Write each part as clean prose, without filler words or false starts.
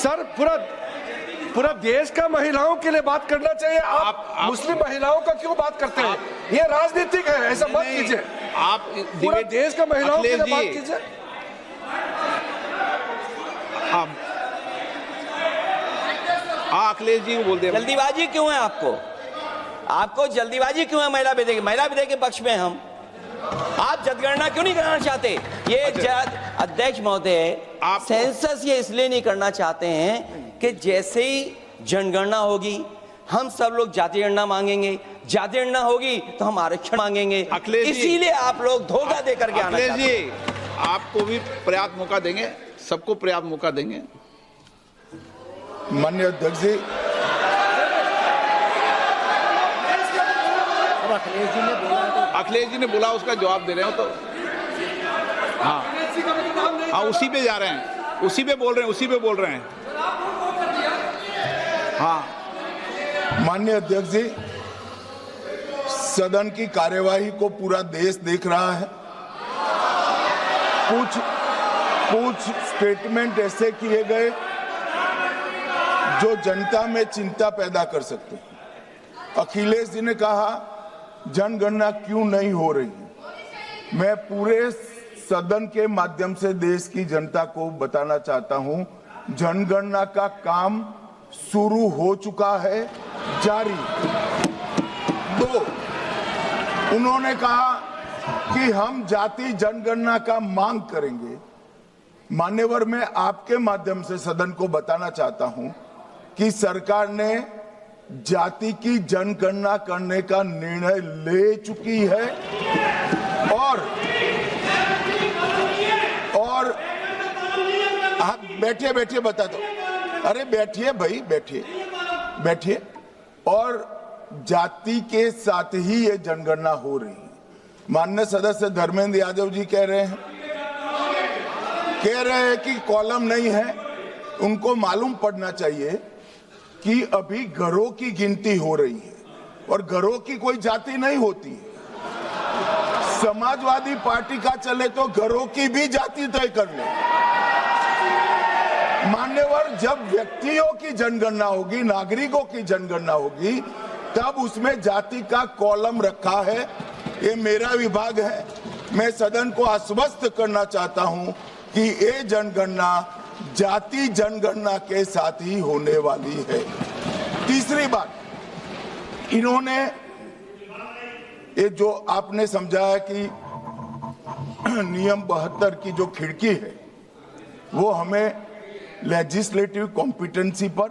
Sir पूरा देश का महिलाओं के लिए बात करना चाहिए। आप मुस्लिम महिलाओं का क्यों बात करते हैं? ये राजनीतिक है, ऐसा मत कीजिए। आप पूरा देश का महिलाओं के लिए बात कीजिए। अखिलेश जी को बोलते हैं, जल्दीबाजी क्यों है आपको जल्दीबाजी क्यों है? महिला विधेयक के पक्ष में हम, आप जनगणना क्यों नहीं कराना चाहते? ये अध्यक्ष महोदय, आप सेंसस ये इसलिए नहीं करना चाहते हैं कि जैसे ही जनगणना होगी हम सब लोग जाति गणना मांगेंगे, जाति गणना होगी तो हम आरक्षण मांगेंगे, इसीलिए आप लोग धोखा देकर के आना चाहते हैं। अखिलेश जी आपको भी पर्याप्त मौका देंगे, सबको पर्याप्त मौका देंगे। माननीय अध्यक्ष जी, अखिलेश जी ने बोला, उसका जवाब दे रहे हो तो हाँ उसी पे जा रहे हैं, उसी पे बोल रहे हैं। हाँ माननीय अध्यक्ष जी, सदन की कार्यवाही को पूरा देश देख रहा है। कुछ स्टेटमेंट ऐसे किए गए जो जनता में चिंता पैदा कर सकते हैं। अखिलेश जी ने कहा जनगणना क्यों नहीं हो रही है। मैं पूरे सदन के माध्यम से देश की जनता को बताना चाहता हूं, जनगणना का काम शुरू हो चुका है, जारी। 2, उन्होंने कहा कि हम जाति जनगणना का मांग करेंगे। मान्यवर, मैं आपके माध्यम से सदन को बताना चाहता हूं कि सरकार ने जाति की जनगणना करने का निर्णय ले चुकी है और आप बैठिए बता दो। अरे बैठिए भाई, बैठिए। और जाति के साथ ही ये जनगणना हो रही है। माननीय सदस्य धर्मेंद्र यादव जी कह रहे हैं कि कॉलम नहीं है। उनको मालूम पड़ना चाहिए कि अभी घरों की गिनती हो रही है और घरों की कोई जाति नहीं होती है। समाजवादी पार्टी का चले तो घरों की भी जाति तय कर ले। मान्यवर, जब व्यक्तियों की जनगणना होगी, नागरिकों की जनगणना होगी, तब उसमें जाति का कॉलम रखा है। ये मेरा विभाग है। मैं सदन को आश्वस्त करना चाहता हूं कि ये जनगणना जाति जनगणना के साथ ही होने वाली है। तीसरी बात, इन्होंने ये जो आपने समझाया कि नियम 72 की जो खिड़की है वो हमें लेजिस्लेटिव कॉम्पिटेंसी पर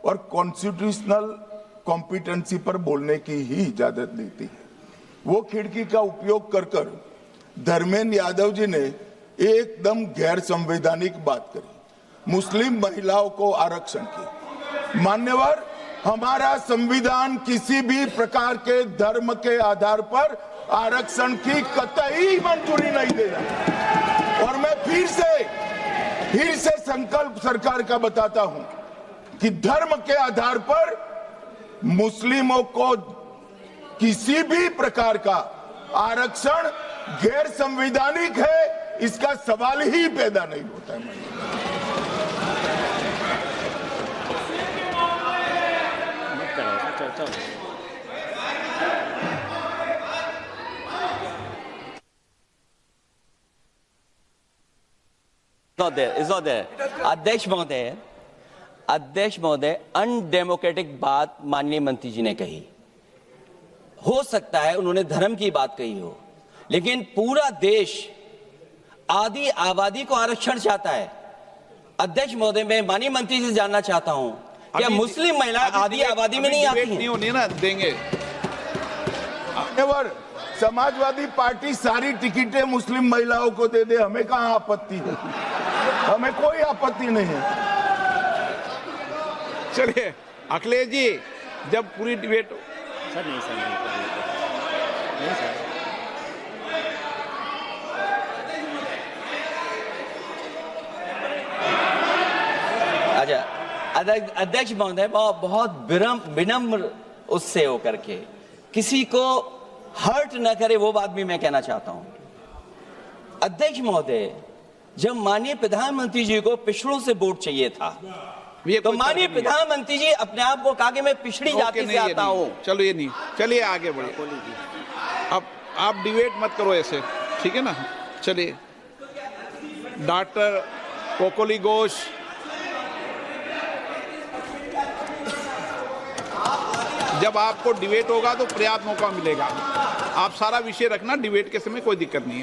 और कॉन्स्टिट्यूशनल कॉम्पिटेंसी पर बोलने की ही इजाजत देती है। वो खिड़की का उपयोग कर धर्मेंद्र यादव जी ने एकदम गैर संवैधानिक बात करी, मुस्लिम महिलाओं को आरक्षण की। मान्यवर, हमारा संविधान किसी भी प्रकार के धर्म के आधार पर आरक्षण की कतई मंजूरी नहीं देगा। और मैं फिर से संकल्प सरकार का बताता हूं कि धर्म के आधार पर मुस्लिमों को किसी भी प्रकार का आरक्षण गैर संवैधानिक है, इसका सवाल ही पैदा नहीं होता है। It's not there. अध्यक्ष महोदय, अनडेमोक्रेटिक बात माननीय मंत्री जी ने कही। हो सकता है उन्होंने धर्म की बात कही हो, लेकिन पूरा देश आदि आबादी को आरक्षण चाहता है। अध्यक्ष महोदय, मैं माननीय मंत्री जी से जानना चाहता हूं, क्या मुस्लिम महिला आदि आबादी में नहीं आती हैं? नहीं ना देंगे। समाजवादी पार्टी सारी टिकटें मुस्लिम महिलाओं को दे दे, हमें कहां आपत्ति है? हमें कोई आपत्ति नहीं है। चलिए अखिलेश जी, जब पूरी डिबेट सर नहीं सर अच्छा, अध्यक्ष महोदय, बहुत विनम्र उससे होकर के किसी को हर्ट न करे, वो बात भी मैं कहना चाहता हूं। अध्यक्ष महोदय, जब माननीय प्रधानमंत्री जी को पिछड़ों से वोट चाहिए था ये तो कोई माननीय तर्क नहीं है। प्रधानमंत्री जी अपने आप को कहा कि मैं पिछड़ी ओके, जाति से नहीं, ये आता नहीं। हूँ। चलो ये नहीं, चलिए आगे बढ़िए। अब आप डिबेट मत करो ऐसे, ठीक है ना। चलिए डॉक्टर कोकोली घोष, जब आपको डिबेट होगा तो पर्याप्त मौका मिलेगा। आप सारा विषय रखना, डिबेट के समय कोई दिक्कत नहीं है।